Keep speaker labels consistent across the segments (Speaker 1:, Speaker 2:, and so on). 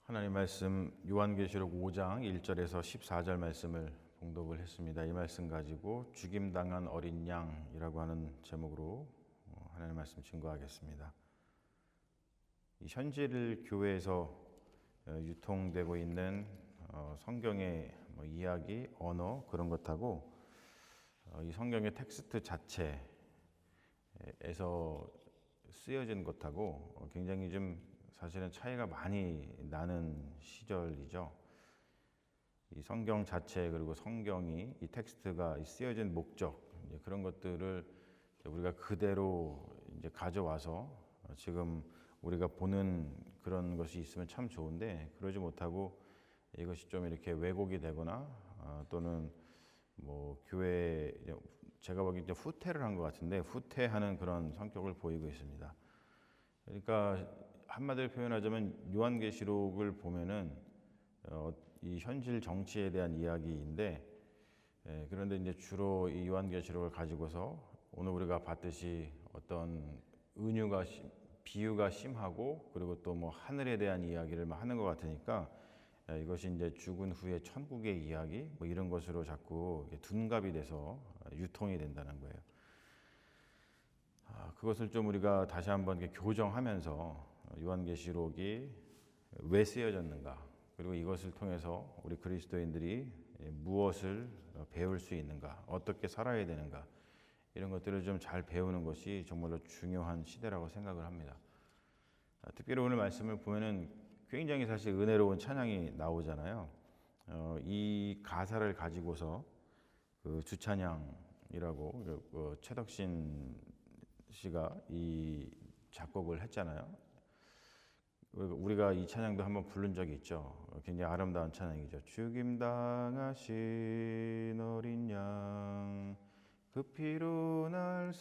Speaker 1: 하나님 말씀 요한계시록 5장 1절에서 14절 말씀을 봉독을 했습니다. 이 말씀 가지고 죽임당한 어린 양이라고 하는 제목으로 하나님 말씀 증거하겠습니다. 이 현질 교회에서 유통되고 있는 성경의 이야기, 언어 그런 것하고 이 성경의 텍스트 자체에서 쓰여진 것하고 굉장히 좀 사실은 차이가 많이 나는 시절이죠. 이 성경 자체 그리고 성경이 이 텍스트가 쓰여진 목적 그런 것들을 우리가 그대로 이제 가져와서 지금 우리가 보는 그런 것이 있으면 참 좋은데 그러지 못하고 이것이 좀 이렇게 왜곡이 되거나 또는 교회 제가 보기엔 이제 후퇴를 한 것 같은데 후퇴하는 그런 성격을 보이고 있습니다. 그러니까 한마디로 표현하자면 요한계시록을 보면은 이 현실 정치에 대한 이야기인데 그런데 이제 주로 이 요한계시록을 가지고서 오늘 우리가 봤듯이 어떤 비유가 심하고 그리고 또 하늘에 대한 이야기를 하는 것 같으니까 이것이 이제 죽은 후에 천국의 이야기 이런 것으로 자꾸 둔갑이 돼서 유통이 된다는 거예요. 그것을 좀 우리가 다시 한번 교정하면서 요한계시록이 왜 쓰여졌는가 그리고 이것을 통해서 우리 그리스도인들이 무엇을 배울 수 있는가 어떻게 살아야 되는가 이런 것들을 좀 잘 배우는 것이 정말로 중요한 시대라고 생각을 합니다. 특별히 오늘 말씀을 보면은 굉장히 사실 은혜로운 찬양이 나오잖아요. 이 가사를 가지고서 그 주찬양이라고 최덕신 씨가 이 작곡을 했잖아요. 우리가 이 찬양도 한번 부른 적이 있죠. 굉장히 아름다운 찬양이죠. 죽임당하신 어린 양 그 피로 날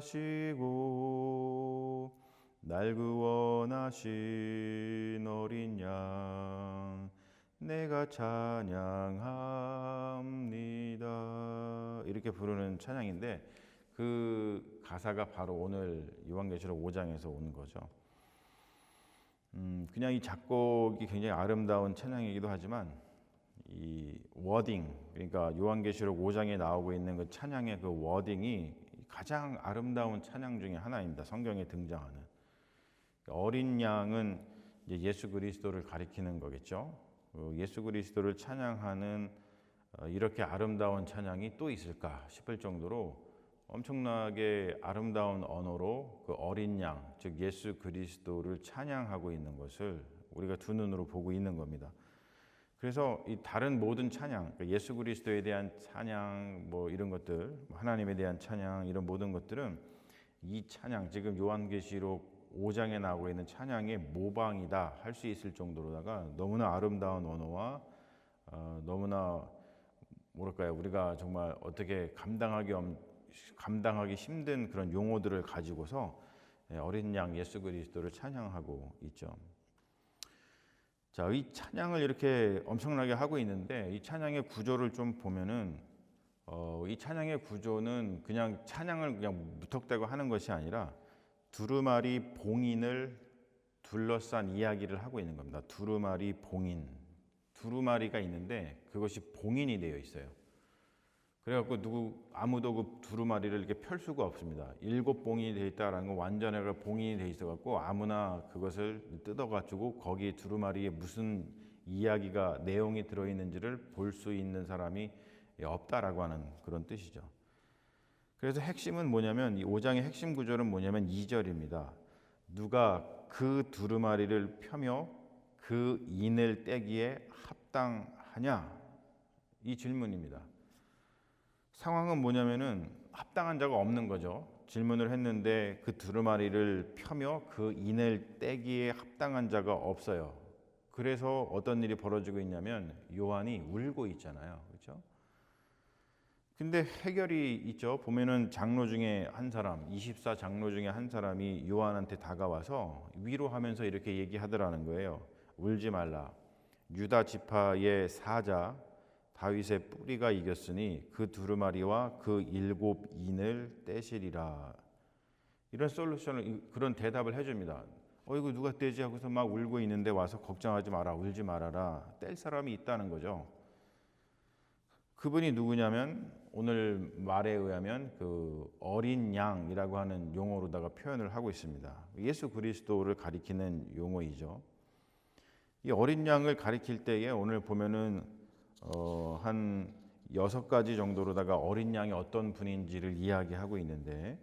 Speaker 1: 사시고 날 구원하신 어린 양 내가 찬양합니다. 이렇게 부르는 찬양인데 그 가사가 바로 오늘 요한계시록 5장에서 온 거죠. 그냥 이 작곡이 굉장히 아름다운 찬양이기도 하지만 이 워딩, 그러니까 요한계시록 5장에 나오고 있는 그 찬양의 그 워딩이 가장 아름다운 찬양 중에 하나입니다. 성경에 등장하는 어린 양은 이제 예수 그리스도를 가리키는 거겠죠. 예수 그리스도를 찬양하는 이렇게 아름다운 찬양이 또 있을까 싶을 정도로 엄청나게 아름다운 언어로 그 어린 양, 즉 예수 그리스도를 찬양하고 있는 것을 우리가 두 눈으로 보고 있는 겁니다. 그래서 이 다른 모든 찬양, 예수 그리스도에 대한 찬양, 이런 것들, 하나님에 대한 찬양, 이런 모든 것들은 이 찬양, 지금 요한계시록 5장에 나오고 있는 찬양의 모방이다 할 수 있을 정도로다가 너무나 아름다운 언어와 너무나 우리가 정말 어떻게 감당하기 힘든 그런 용어들을 가지고서 어린 양 예수 그리스도를 찬양하고 있죠. 자, 이 찬양을 이렇게 엄청나게 하고 있는데 이 찬양의 구조를 좀 보면은 이 찬양의 구조는 그냥 찬양을 그냥 무턱대고 하는 것이 아니라 두루마리 봉인을 둘러싼 이야기를 하고 있는 겁니다. 두루마리 봉인, 두루마리가 있는데 그것이 봉인이 되어 있어요. 그래갖고 아무도 그 두루마리를 이렇게 펼 수가 없습니다. 7봉인이 되어 있다라는 건 완전하게 봉인이 되어 있어갖고 아무나 그것을 뜯어가지고 거기 두루마리에 무슨 이야기가 내용이 들어있는지를 볼 수 있는 사람이 없다라고 하는 그런 뜻이죠. 그래서 핵심은 뭐냐면 이 5장의 핵심 구조는 뭐냐면 2절입니다. 누가 그 두루마리를 펴며 그 인을 떼기에 합당하냐? 이 질문입니다. 상황은 뭐냐면은 합당한 자가 없는 거죠. 질문을 했는데 그 두루마리를 펴며 그 인을 떼기에 합당한 자가 없어요. 그래서 어떤 일이 벌어지고 있냐면 요한이 울고 있잖아요. 그렇죠? 근데 해결이 있죠. 보면은 장로 중에 한 사람, 24장로 중에 한 사람이 요한한테 다가와서 위로하면서 이렇게 얘기하더라는 거예요. 울지 말라. 유다 지파의 사자 다윗의 뿌리가 이겼으니 그 두루마리와 그 7인을 떼시리라. 이런 솔루션을 그런 대답을 해줍니다. 이거 누가 떼지 하고서 막 울고 있는데 와서 걱정하지 마라, 울지 말아라. 뗄 사람이 있다는 거죠. 그분이 누구냐면 오늘 말에 의하면 그 어린 양이라고 하는 용어로다가 표현을 하고 있습니다. 예수 그리스도를 가리키는 용어이죠. 이 어린 양을 가리킬 때에 오늘 보면은 한 6가지 정도로다가 어린 양이 어떤 분인지를 이야기하고 있는데,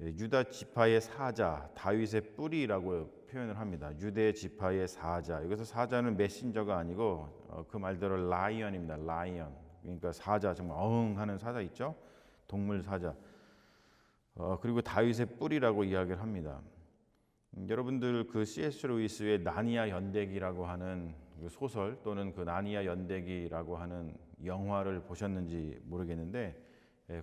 Speaker 1: 유다 지파의 사자, 다윗의 뿌리라고 표현을 합니다. 유대 지파의 사자. 여기서 사자는 메신저가 아니고 그 말대로 라이언입니다. 라이언. 그러니까 사자, 정말 어흥하는 사자 있죠? 동물 사자. 그리고 다윗의 뿌리라고 이야기를 합니다. 여러분들 그 C.S. 루이스의 나니아 연대기라고 하는 그 소설 또는 그 나니아 연대기라고 하는 영화를 보셨는지 모르겠는데,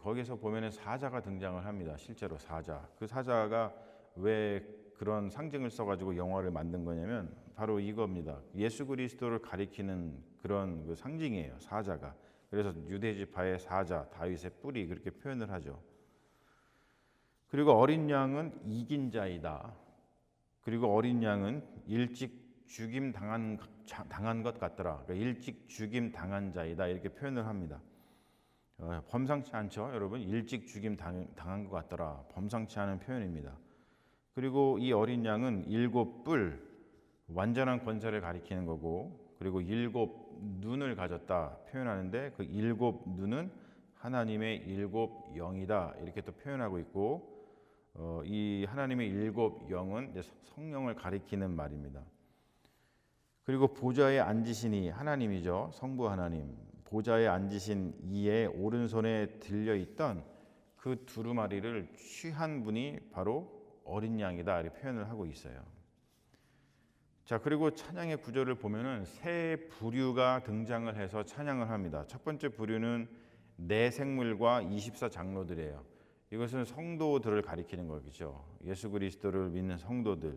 Speaker 1: 거기서 보면은 사자가 등장을 합니다. 실제로 사자. 그 사자가 왜 그런 상징을 써가지고 영화를 만든 거냐면 바로 이겁니다. 예수 그리스도를 가리키는 그런 그 상징이에요. 사자가. 그래서 유대 지파의 사자, 다윗의 뿌리 그렇게 표현을 하죠. 그리고 어린 양은 이긴 자이다. 그리고 어린 양은 일찍 죽임 당한 것 같더라. 그러니까 일찍 죽임 당한 자이다 이렇게 표현을 합니다. 범상치 않죠, 여러분? 일찍 죽임 당한 것 같더라. 범상치 않은 표현입니다. 그리고 이 어린 양은 7뿔, 완전한 권세를 가리키는 거고, 그리고 7눈을 가졌다 표현하는데 그 7눈은 하나님의 7영이다 이렇게 또 표현하고 있고, 이 하나님의 7영은 성령을 가리키는 말입니다. 그리고 보좌에 앉으시니 하나님이죠. 성부 하나님. 보좌에 앉으신 이의 오른손에 들려있던 그 두루마리를 취한 분이 바로 어린 양이다 이렇게 표현을 하고 있어요. 자, 그리고 찬양의 구절을 보면은 세 부류가 등장을 해서 찬양을 합니다. 첫 번째 부류는 내 생물과 24장로들이에요. 이것은 성도들을 가리키는 거겠죠. 예수 그리스도를 믿는 성도들.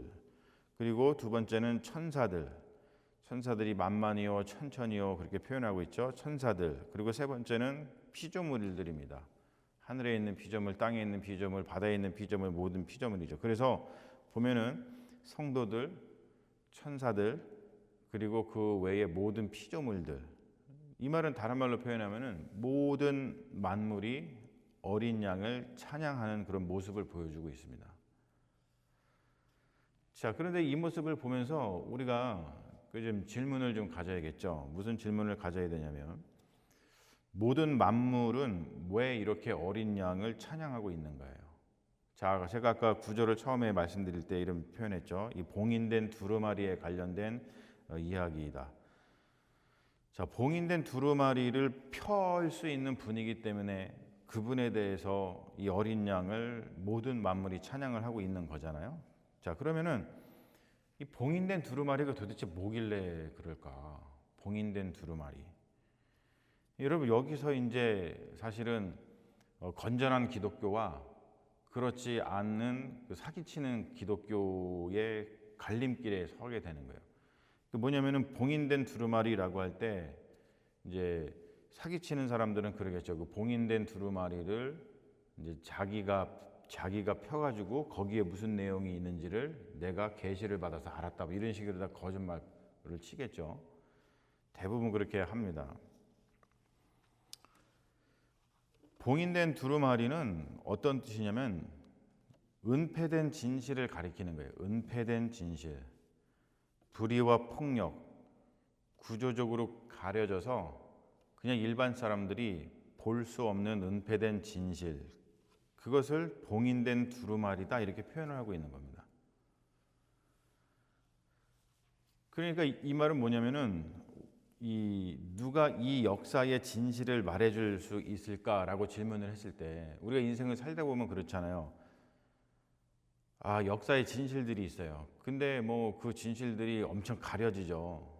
Speaker 1: 그리고 두 번째는 천사들. 천사들이 만만이요 천천히요 그렇게 표현하고 있죠. 천사들. 그리고 세 번째는 피조물들입니다. 하늘에 있는 피조물, 땅에 있는 피조물, 바다에 있는 피조물, 모든 피조물이죠. 그래서 보면은 성도들, 천사들, 그리고 그 외의 모든 피조물들. 이 말은 다른 말로 표현하면은 모든 만물이 어린 양을 찬양하는 그런 모습을 보여주고 있습니다. 자, 그런데 이 모습을 보면서 우리가 좀 질문을 좀 가져야겠죠. 무슨 질문을 가져야 되냐면, 모든 만물은 왜 이렇게 어린 양을 찬양하고 있는 거예요? 자, 제가 아까 구절을 처음에 말씀드릴 때 이런 표현했죠. 이 봉인된 두루마리에 관련된 이야기이다. 자, 봉인된 두루마리를 펼 수 있는 분이기 때문에 그분에 대해서 이 어린 양을 모든 만물이 찬양을 하고 있는 거잖아요. 자, 그러면은 이 봉인된 두루마리가 도대체 뭐길래 그럴까? 봉인된 두루마리. 여러분, 여기서 이제 사실은 건전한 기독교와 그렇지 않는 그 사기치는 기독교의 갈림길에 서게 되는 거예요. 그 뭐냐면은 봉인된 두루마리라고 할 때 이제 사기치는 사람들은 그러겠죠. 그 봉인된 두루마리를 이제 자기가 펴가지고 거기에 무슨 내용이 있는지를 내가 계시를 받아서 알았다. 이런 식으로 다 거짓말을 치겠죠. 대부분 그렇게 합니다. 봉인된 두루마리는 어떤 뜻이냐면 은폐된 진실을 가리키는 거예요. 은폐된 진실. 불의와 폭력, 구조적으로 가려져서 그냥 일반 사람들이 볼 수 없는 은폐된 진실, 그것을 봉인된 두루마리다 이렇게 표현을 하고 있는 겁니다. 그러니까 이 말은 뭐냐면은 누가 이 역사의 진실을 말해줄 수 있을까라고 질문을 했을 때, 우리가 인생을 살다 보면 그렇잖아요. 아, 역사의 진실들이 있어요. 근데 뭐 그 진실들이 엄청 가려지죠.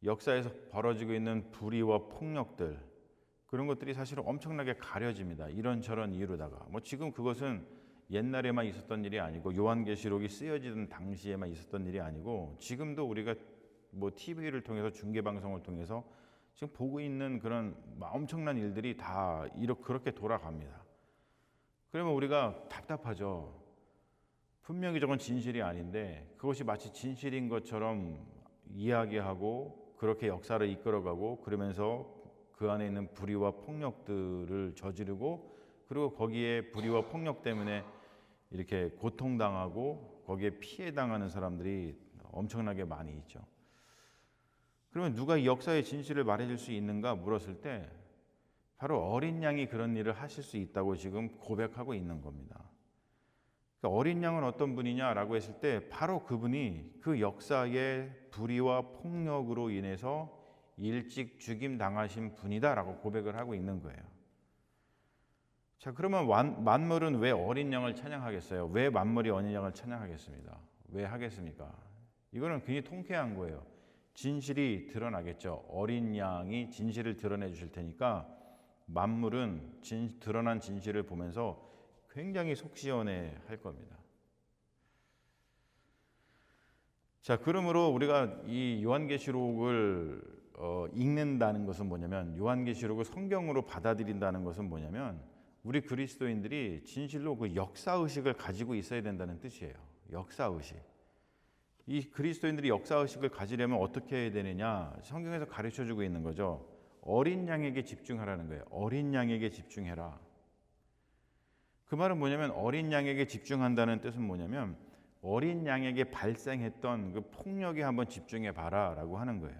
Speaker 1: 역사에서 벌어지고 있는 불의와 폭력들, 그런 것들이 사실은 엄청나게 가려집니다. 이런저런 이유로다가. 뭐 지금 그것은 옛날에만 있었던 일이 아니고 요한계시록이 쓰여지던 당시에만 있었던 일이 아니고 지금도 우리가 뭐 TV를 통해서 중계방송을 통해서 지금 보고 있는 그런 엄청난 일들이 다 그렇게 돌아갑니다. 그러면 우리가 답답하죠. 분명히 저건 진실이 아닌데 그것이 마치 진실인 것처럼 이야기하고 그렇게 역사를 이끌어가고 그러면서 그 안에 있는 불의와 폭력들을 저지르고 그리고 거기에 불의와 폭력 때문에 이렇게 고통당하고 거기에 피해당하는 사람들이 엄청나게 많이 있죠. 그러면 누가 이 역사의 진실을 말해줄 수 있는가 물었을 때 바로 어린 양이 그런 일을 하실 수 있다고 지금 고백하고 있는 겁니다. 그러니까 어린 양은 어떤 분이냐라고 했을 때 바로 그분이 그 역사의 불의와 폭력으로 인해서 일찍 죽임 당하신 분이다라고 고백을 하고 있는 거예요. 자, 그러면 만물은 왜 어린 양을 찬양하겠어요? 왜 만물이 어린 양을 찬양하겠습니다? 왜 하겠습니까? 이거는 굉장히 통쾌한 거예요. 진실이 드러나겠죠. 어린 양이 진실을 드러내 주실 테니까 만물은 드러난 진실을 보면서 굉장히 속 시원해 할 겁니다. 자, 그러므로 우리가 이 요한계시록을 읽는다는 것은 뭐냐면 요한계시록을 성경으로 받아들인다는 것은 뭐냐면 우리 그리스도인들이 진실로 그 역사의식을 가지고 있어야 된다는 뜻이에요. 역사의식. 이 그리스도인들이 역사의식을 가지려면 어떻게 해야 되느냐 성경에서 가르쳐주고 있는 거죠. 어린 양에게 집중하라는 거예요. 어린 양에게 집중해라. 그 말은 뭐냐면 어린 양에게 집중한다는 뜻은 뭐냐면 어린 양에게 발생했던 그 폭력에 한번 집중해 봐라 라고 하는 거예요.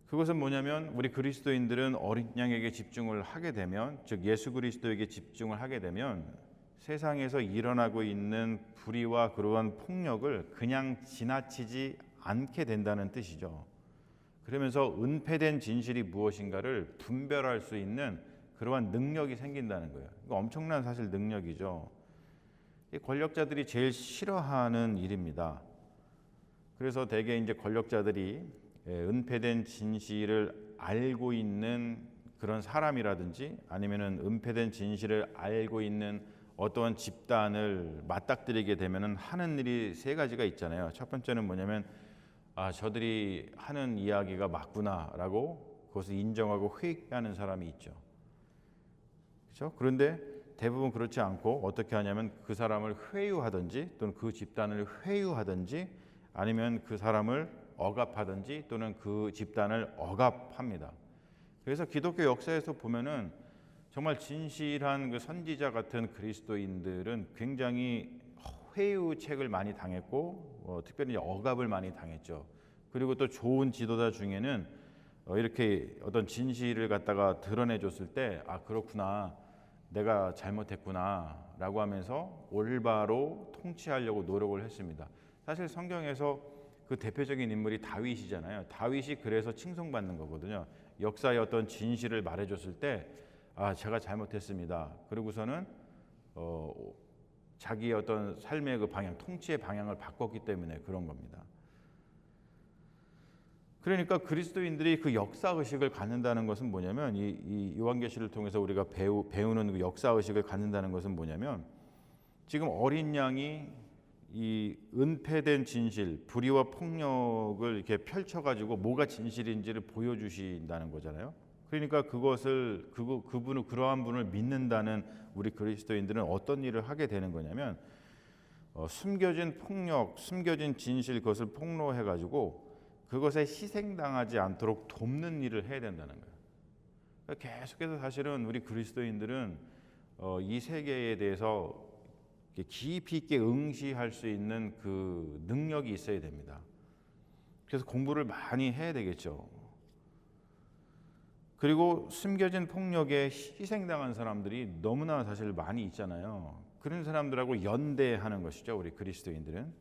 Speaker 1: 그것은 뭐냐면 우리 그리스도인들은 어린 양에게 집중을 하게 되면 즉 예수 그리스도에게 집중을 하게 되면 세상에서 일어나고 있는 불의와 그러한 폭력을 그냥 지나치지 않게 된다는 뜻이죠. 그러면서 은폐된 진실이 무엇인가를 분별할 수 있는 그러한 능력이 생긴다는 거예요. 이거 엄청난 사실 능력이죠. 이 권력자들이 제일 싫어하는 일입니다. 그래서 대개 이제 권력자들이 은폐된 진실을 알고 있는 그런 사람이라든지 아니면은 은폐된 진실을 알고 있는 어떠한 집단을 맞닥뜨리게 되면은 하는 일이 세 가지가 있잖아요. 첫 번째는 뭐냐면 저들이 하는 이야기가 맞구나라고 그것을 인정하고 회개하는 사람이 있죠. 그렇죠? 그런데 대부분 그렇지 않고 어떻게 하냐면 그 사람을 회유하든지 또는 그 집단을 회유하든지 아니면 그 사람을 억압하든지 또는 그 집단을 억압합니다. 그래서 기독교 역사에서 보면은 정말 진실한 그 선지자 같은 그리스도인들은 굉장히 회유책을 많이 당했고 특별히 억압을 많이 당했죠. 그리고 또 좋은 지도자 중에는 이렇게 어떤 진실을 갖다가 드러내줬을 때 그렇구나 내가 잘못했구나 라고 하면서 올바로 통치하려고 노력을 했습니다. 사실 성경에서 그 대표적인 인물이 다윗이잖아요. 다윗이 그래서 칭송받는 거거든요. 역사의 어떤 진실을 말해줬을 때 제가 잘못했습니다. 그리고서는 자기의 어떤 삶의 그 방향, 통치의 방향을 바꿨기 때문에 그런 겁니다. 그러니까 그리스도인들이 그 역사의식을 갖는다는 것은 뭐냐면 이 요한계시를 통해서 우리가 배우는 그 역사의식을 갖는다는 것은 뭐냐면 지금 어린 양이 이 은폐된 진실, 불의와 폭력을 이렇게 펼쳐가지고 뭐가 진실인지를 보여주신다는 거잖아요. 그러니까 그분을 그러한 분을 믿는다는 우리 그리스도인들은 어떤 일을 하게 되는 거냐면 숨겨진 폭력, 숨겨진 진실 그것을 폭로해가지고 그것에 희생당하지 않도록 돕는 일을 해야 된다는 거예요. 그러니까 계속해서 사실은 우리 그리스도인들은 이 세계에 대해서 깊이 있게 응시할 수 있는 그 능력이 있어야 됩니다. 그래서 공부를 많이 해야 되겠죠. 그리고 숨겨진 폭력에 희생당한 사람들이 너무나 사실 많이 있잖아요. 그런 사람들하고 연대하는 것이죠, 우리 그리스도인들은.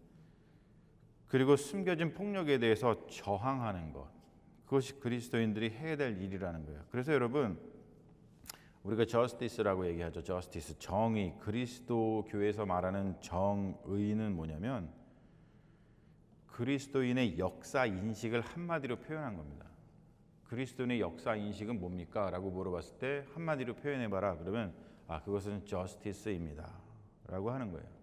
Speaker 1: 그리고 숨겨진 폭력에 대해서 저항하는 것, 그것이 그리스도인들이 해야 될 일이라는 거예요. 그래서 여러분 우리가 저스티스라고 얘기하죠. 저스티스, 정의. 그리스도 교회에서 말하는 정의는 뭐냐면 그리스도인의 역사 인식을 한마디로 표현한 겁니다. 그리스도인의 역사 인식은 뭡니까? 라고 물어봤을 때 한마디로 표현해봐라. 그러면 그것은 저스티스입니다 라고 하는 거예요.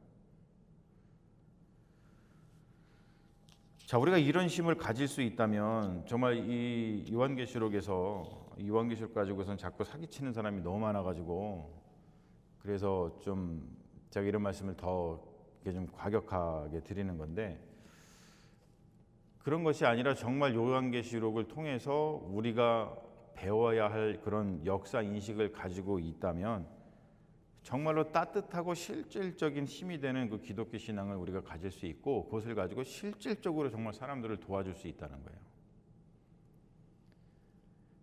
Speaker 1: 자, 우리가 이런 힘을 가질 수 있다면 정말 이 요한계시록 가지고선 자꾸 사기치는 사람이 너무 많아가지고 그래서 좀 제가 이런 말씀을 더 이렇게 좀 과격하게 드리는 건데, 그런 것이 아니라 정말 요한계시록을 통해서 우리가 배워야 할 그런 역사 인식을 가지고 있다면 정말로 따뜻하고 실질적인 힘이 되는 그 기독교 신앙을 우리가 가질 수 있고, 그것을 가지고 실질적으로 정말 사람들을 도와줄 수 있다는 거예요.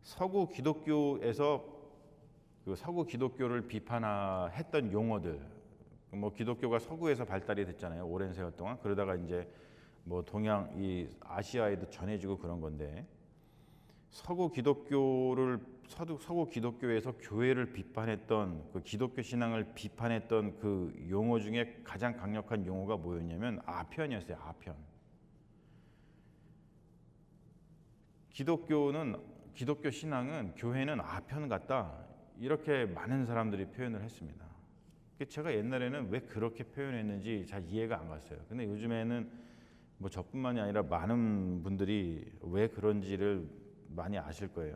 Speaker 1: 서구 기독교에서 그 서구 기독교를 비판했던 용어들, 뭐 기독교가 서구에서 발달이 됐잖아요, 오랜 세월 동안. 그러다가 이제 뭐 동양, 이 아시아에도 전해지고 그런 건데, 서구 기독교에서 교회를 비판했던, 그 기독교 신앙을 비판했던 그 용어 중에 가장 강력한 용어가 뭐였냐면 아편이었어요. 아편. 기독교 신앙은, 교회는 아편 같다, 이렇게 많은 사람들이 표현을 했습니다. 제가 옛날에는 왜 그렇게 표현했는지 잘 이해가 안 갔어요. 근데 요즘에는 뭐 저뿐만이 아니라 많은 분들이 왜 그런지를 많이 아실 거예요.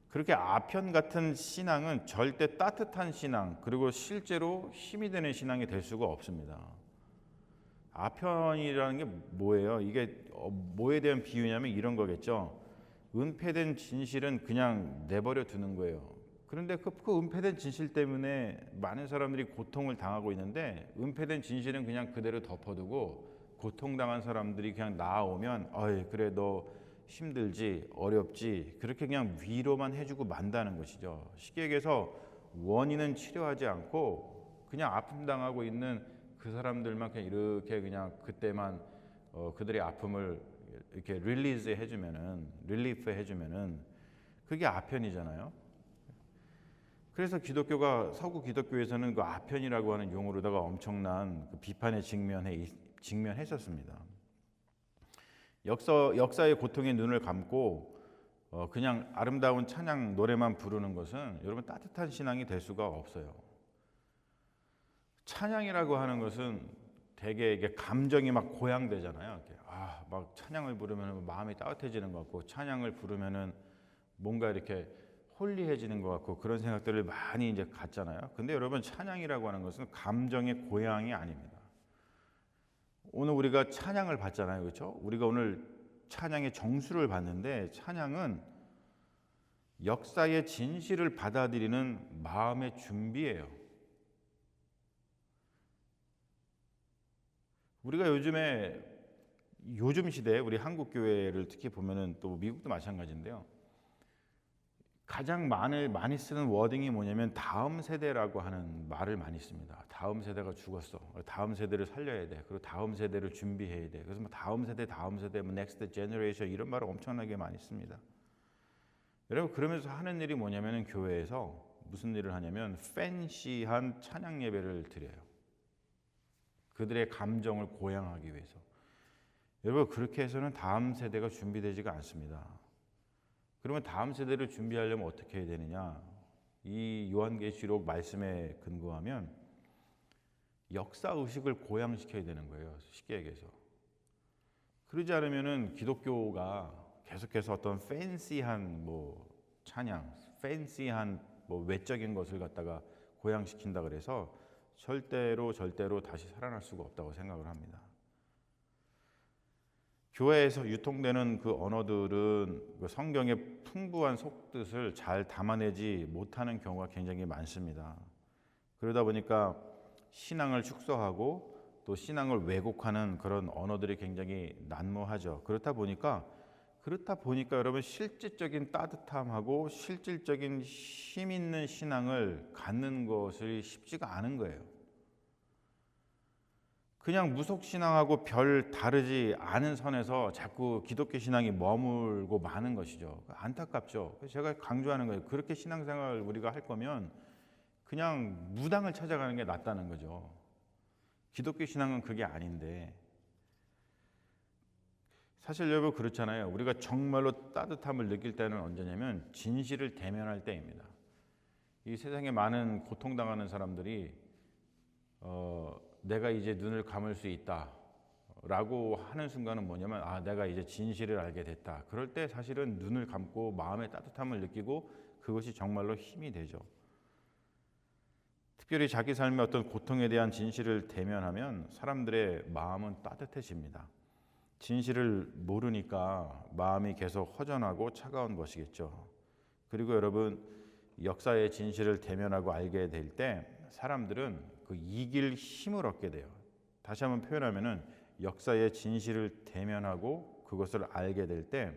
Speaker 1: 그렇게 아편 같은 신앙은 절대 따뜻한 신앙, 그리고 실제로 힘이 되는 신앙이 될 수가 없습니다. 아편이라는 게 뭐예요? 이게 뭐에 대한 비유냐면 이런 거겠죠. 은폐된 진실은 그냥 내버려 두는 거예요. 그런데 그 은폐된 진실 때문에 많은 사람들이 고통을 당하고 있는데, 은폐된 진실은 그냥 그대로 덮어두고 고통당한 사람들이 그냥 나아오면 어이 그래 너 힘들지 어렵지, 그렇게 그냥 위로만 해주고 만다는 것이죠. 쉽게 얘기해서 원인은 치료하지 않고 그냥 아픔 당하고 있는 그 사람들만 그냥 이렇게 그냥 그때만 그들의 아픔을 이렇게 릴리프 해주면은 그게 아편이잖아요. 그래서 서구 기독교에서는 그 아편이라고 하는 용어로다가 엄청난 그 비판에 직면했었습니다. 역사의 고통에 눈을 감고 그냥 아름다운 찬양 노래만 부르는 것은 여러분 따뜻한 신앙이 될 수가 없어요. 찬양이라고 하는 것은 되게 이게 감정이 막 고양되잖아요. 막 찬양을 부르면 마음이 따뜻해지는 것 같고, 찬양을 부르면은 뭔가 이렇게 홀리해지는 것 같고, 그런 생각들을 많이 이제 갖잖아요. 근데 여러분, 찬양이라고 하는 것은 감정의 고양이 아닙니다. 오늘 우리가 찬양을 받잖아요, 그렇죠? 우리가 오늘 찬양의 정수를 받는데, 찬양은 역사의 진실을 받아들이는 마음의 준비예요. 우리가 요즘 시대에 우리 한국 교회를 특히 보면은, 또 미국도 마찬가지인데요. 가장 많이 쓰는 워딩이 뭐냐면 다음 세대라고 하는 말을 많이 씁니다. 다음 세대가 죽었어. 다음 세대를 살려야 돼. 그리고 다음 세대를 준비해야 돼. 그래서 뭐 다음 세대, 뭐 next generation 이런 말을 엄청나게 많이 씁니다. 여러분, 그러면서 하는 일이 뭐냐면은 교회에서 무슨 일을 하냐면 팬시한 찬양 예배를 드려요. 그들의 감정을 고양하기 위해서. 여러분, 그렇게 해서는 다음 세대가 준비되지가 않습니다. 그러면 다음 세대를 준비하려면 어떻게 해야 되느냐? 이 요한계시록 말씀에 근거하면 역사 의식을 고양시켜야 되는 거예요. 쉽게 얘기해서. 그러지 않으면은 기독교가 계속해서 어떤 팬시한 찬양, 팬시한 외적인 것을 갖다가 고양시킨다 그래서 절대로 다시 살아날 수가 없다고 생각을 합니다. 교회에서 유통되는 그 언어들은 그 성경의 풍부한 속뜻을 잘 담아내지 못하는 경우가 굉장히 많습니다. 그러다 보니까 신앙을 축소하고 또 신앙을 왜곡하는 그런 언어들이 굉장히 난무하죠. 그렇다 보니까 여러분, 실질적인 따뜻함하고 실질적인 힘 있는 신앙을 갖는 것이 쉽지가 않은 거예요. 그냥 무속신앙하고 별 다르지 않은 선에서 자꾸 기독교 신앙이 머물고 마는 것이죠. 안타깝죠. 제가 강조하는 거예요. 그렇게 신앙생활을 우리가 할 거면 그냥 무당을 찾아가는 게 낫다는 거죠. 기독교 신앙은 그게 아닌데, 사실 여러분 그렇잖아요. 우리가 정말로 따뜻함을 느낄 때는 언제냐면 진실을 대면할 때입니다. 이 세상에 많은 고통당하는 사람들이 내가 이제 눈을 감을 수 있다 라고 하는 순간은 뭐냐면 내가 이제 진실을 알게 됐다. 그럴 때 사실은 눈을 감고 마음의 따뜻함을 느끼고 그것이 정말로 힘이 되죠. 특별히 자기 삶의 어떤 고통에 대한 진실을 대면하면 사람들의 마음은 따뜻해집니다. 진실을 모르니까 마음이 계속 허전하고 차가운 것이겠죠. 그리고 여러분, 역사의 진실을 대면하고 알게 될 때 사람들은 그 이길 힘을 얻게 돼요. 다시 한번 표현하면은 역사의 진실을 대면하고 그것을 알게 될 때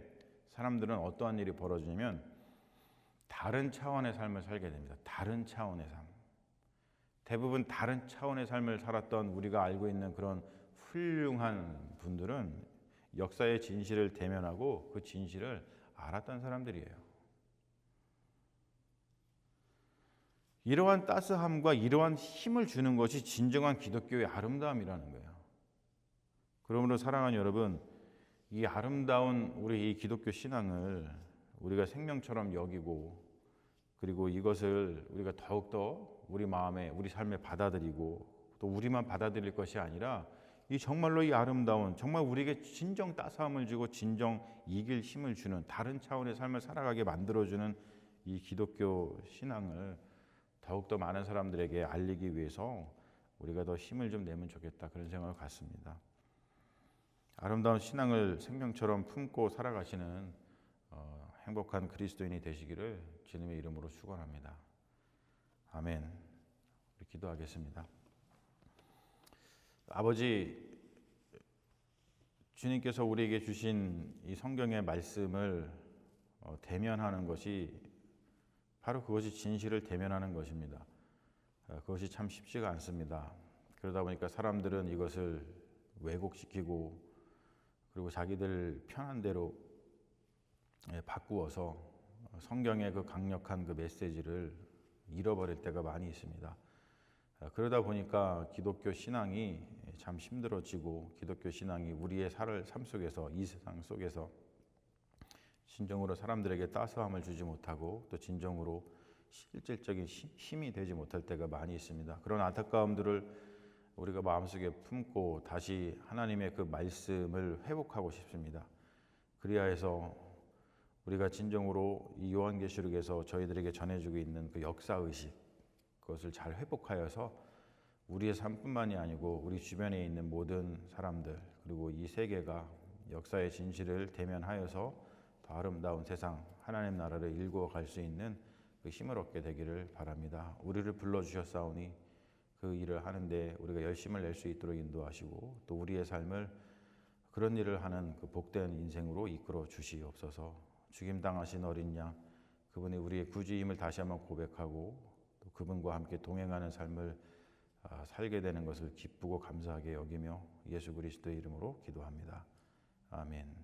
Speaker 1: 사람들은 어떠한 일이 벌어지냐면 다른 차원의 삶을 살게 됩니다. 다른 차원의 삶. 대부분 다른 차원의 삶을 살았던 우리가 알고 있는 그런 훌륭한 분들은 역사의 진실을 대면하고 그 진실을 알았던 사람들이에요. 이러한 따스함과 이러한 힘을 주는 것이 진정한 기독교의 아름다움이라는 거예요. 그러므로 사랑하는 여러분, 이 아름다운 우리 이 기독교 신앙을 우리가 생명처럼 여기고 그리고 이것을 우리가 더욱더 우리 마음에 우리 삶에 받아들이고 또 우리만 받아들일 것이 아니라 이 정말로 이 아름다운 정말 우리에게 진정 따스함을 주고 진정 이길 힘을 주는 다른 차원의 삶을 살아가게 만들어주는 이 기독교 신앙을 더욱더 많은 사람들에게 알리기 위해서 우리가 더 힘을 좀 내면 좋겠다 그런 생각을 갖습니다. 아름다운 신앙을 생명처럼 품고 살아가시는 행복한 그리스도인이 되시기를 주님의 이름으로 축원합니다. 아멘. 우리 기도하겠습니다. 아버지, 주님께서 우리에게 주신 이 성경의 말씀을 대면하는 것이 바로 그것이 진실을 대면하는 것입니다. 그것이 참 쉽지가 않습니다. 그러다 보니까 사람들은 이것을 왜곡시키고 그리고 자기들 편한 대로 바꾸어서 성경의 그 강력한 그 메시지를 잃어버릴 때가 많이 있습니다. 그러다 보니까 기독교 신앙이 참 힘들어지고 기독교 신앙이 우리의 삶 속에서 이 세상 속에서 진정으로 사람들에게 따스함을 주지 못하고 또 진정으로 실질적인 힘이 되지 못할 때가 많이 있습니다. 그런 안타까움들을 우리가 마음속에 품고 다시 하나님의 그 말씀을 회복하고 싶습니다. 그리하여서 우리가 진정으로 이 요한계시록에서 저희들에게 전해주고 있는 그 역사의식 그것을 잘 회복하여서 우리의 삶뿐만이 아니고 우리 주변에 있는 모든 사람들 그리고 이 세계가 역사의 진실을 대면하여서 더 아름다운 세상 하나님 나라를 일구어갈 수 있는 그 힘을 얻게 되기를 바랍니다. 우리를 불러주셨사오니 그 일을 하는데 우리가 열심을 낼 수 있도록 인도하시고 또 우리의 삶을 그런 일을 하는 그 복된 인생으로 이끌어 주시옵소서. 죽임당하신 어린 양 그분이 우리의 구주임을 다시 한번 고백하고 또 그분과 함께 동행하는 삶을 살게 되는 것을 기쁘고 감사하게 여기며 예수 그리스도의 이름으로 기도합니다. 아멘.